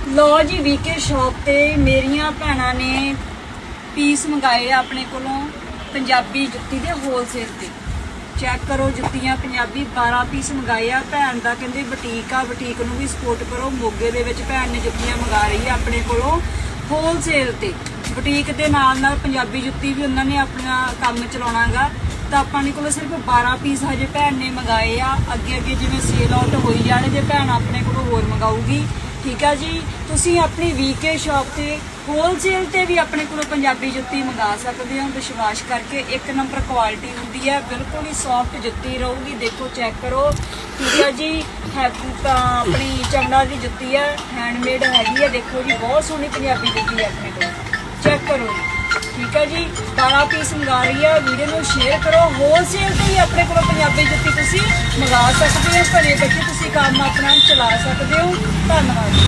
लो जी VK shop ते मेरिया भैणां ने पीस मंगाए अपने कोलों पंजाबी जुत्ती दे होलसेल ते चैक करो जुत्तियां पंजाबी 12 पीस मंगाए आ। भैन दा कहंदे बुटीक आ, बुटीक नूं भी सपोर्ट करो। मोगे दे विच भैन ने जुत्तियां मंगा रही है अपने कोलों होलसेल ते। बुटीक दे नाल नाल पंजाबी जुत्ती भी उन्हां ने अपना काम चलाउणा गा। तो अपने को सिर्फ 12 पीस हजे भैन ने मंगाए आ। अगे अगे जिवें सेल आउट होई जाने जे भैन अपने को होर मंगाऊगी, ठीक है जी। तुसीं अपनी वीके शॉप ते होलसेल ते भी अपने को पंजाबी जुत्ती मंगा सकते हो विश्वास करके। एक नंबर क्वालिटी होंदी है, बिल्कुल ही सॉफ्ट जुत्ती रहूगी। देखो चेक करो, ठीक है जी। अपनी चमड़ा की जुत्ती है, हैंडमेड हैगी है। देखो जी बहुत सोहनी पंजाबी जुत्ती है अपने को, चेक करो जी, ठीक है जी। 12 पीस मंगा रही है, वीडियो को शेयर करो। होलसेल से ही अपने को पंजाबी जुत्ती तुसीं मंगा सकते हो। घरे बैठे तुसीं काम अपना चला सकते हो। धन्यवाद।